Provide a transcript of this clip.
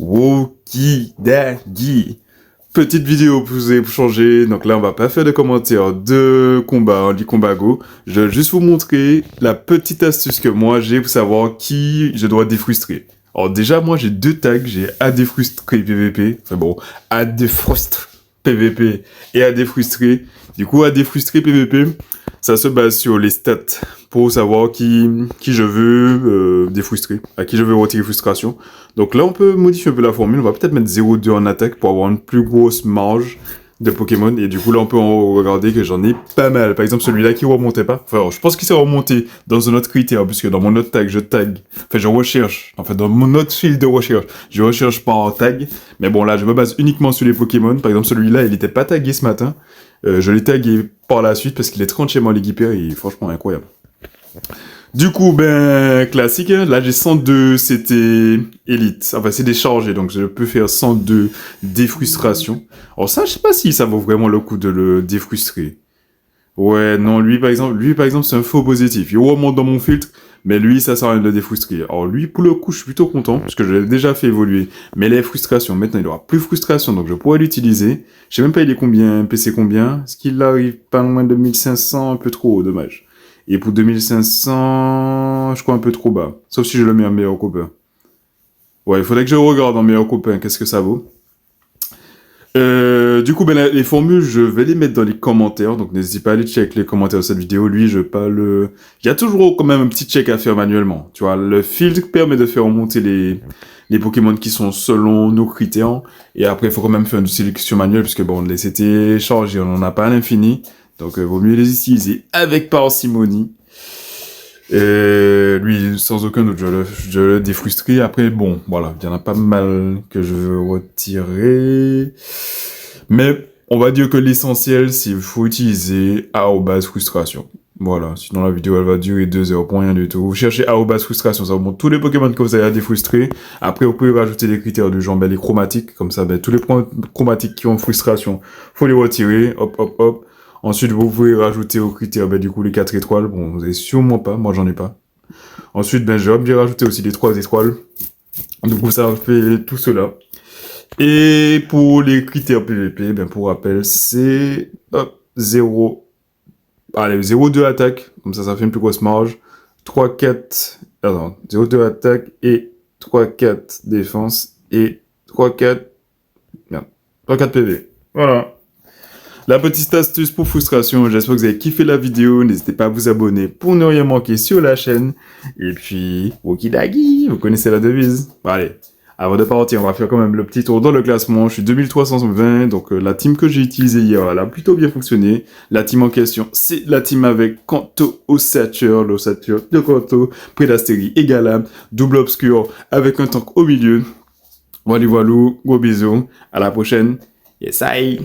Wokidagi. Petite vidéo pour vous changer. Donc là, on va pas faire de commentaires de combat en combat go. Je vais juste vous montrer la petite astuce que moi j'ai pour savoir qui je dois défrustrer. Alors déjà, moi j'ai deux tags. J'ai à défrustrer PVP. Enfin bon, à défrustrer PVP et à défrustrer. Du coup, à défrustrer PVP, ça se base sur les stats pour savoir qui je veux défrustrer, à qui je veux retirer frustration. Donc là, on peut modifier un peu la formule. On va peut-être mettre 0,2 en attaque pour avoir une plus grosse marge de Pokémon. Et du coup, là, on peut en regarder que j'en ai pas mal. Par exemple, celui-là qui remontait pas. Enfin, je pense qu'il s'est remonté dans un autre critère, puisque dans mon autre tag, je recherche. En fait, dans mon autre fil de recherche, je recherche par tag. Mais bon, là, je me base uniquement sur les Pokémon. Par exemple, celui-là, il était pas tagué ce matin. Je l'ai tagué par la suite parce qu'il est tranquillement l'équipeur et franchement incroyable. Du coup, ben, classique, hein. Là j'ai 102, c'était élite. Enfin, c'est déchargé, donc je peux faire 102 défrustration. Alors ça, je sais pas si ça vaut vraiment le coup de le défrustrer. Ouais, non, lui par exemple, c'est un faux positif. Il remonte dans mon filtre, mais lui, ça sert à rien de le défrustrer. Alors lui, pour le coup, je suis plutôt content, parce que je l'ai déjà fait évoluer. Mais les frustrations, maintenant, il aura plus frustration, donc je pourrais l'utiliser. Je sais même pas il est combien, PC combien. Est-ce qu'il arrive pas loin de 1500, un peu trop, dommage. Et pour 2500, je crois un peu trop bas. Sauf si je le mets en meilleur copain. Ouais, il faudrait que je regarde en meilleur copain, qu'est-ce que ça vaut. Du coup, ben, les formules, je vais les mettre dans les commentaires, donc n'hésitez pas à aller check les commentaires de cette vidéo. Lui, je pas le... Il y a toujours quand même un petit check à faire manuellement. Tu vois, le filtre permet de faire remonter les Pokémon qui sont selon nos critères. Et après, il faut quand même faire une sélection manuelle, puisque bon, on les a téléchargés, on n'en a pas à l'infini. Donc, vaut mieux les utiliser avec parcimonie. Lui, sans aucun doute, je le défrustrerai. Après, bon, voilà, il y en a pas mal que je veux retirer. Mais, on va dire que l'essentiel, c'est qu'il faut utiliser @frustration. Voilà, sinon la vidéo, elle va durer 2 heures pour rien du tout. Vous cherchez @frustration, ça vous montre tous les Pokémon que vous avez à défrustrer. Après, vous pouvez rajouter des critères du genre, ben, les chromatiques, comme ça, ben, tous les points chromatiques qui ont frustration, faut les retirer, hop, hop, hop. Ensuite, vous pouvez rajouter aux critères, ben, du coup, les 4 étoiles. Bon, vous avez sûrement pas, moi j'en ai pas. Ensuite, ben, j'ai rajouté aussi les 3 étoiles. Du coup, ça fait tout cela. Et pour les critères PVP, ben, pour rappel, c'est, hop, 0, allez, 0,2 attaque. Comme ça fait une plus grosse marge. 3-4, attends, 0,2 attaque et 3-4 défense et 3-4, merde, 3-4 PV. Voilà. La petite astuce pour frustration, j'espère que vous avez kiffé la vidéo, n'hésitez pas à vous abonner pour ne rien manquer sur la chaîne. Et puis, Wokidagi, vous connaissez la devise. Bon, allez, avant de partir, on va faire quand même le petit tour dans le classement. Je suis 2320, donc la team que j'ai utilisée hier, elle a plutôt bien fonctionné. La team en question, c'est la team avec Kanto, Ossature, l'Ossature de Kanto, Prédastérie et Galab, double obscur avec un tank au milieu. Voilà, gros bisous, à la prochaine. Yes, I.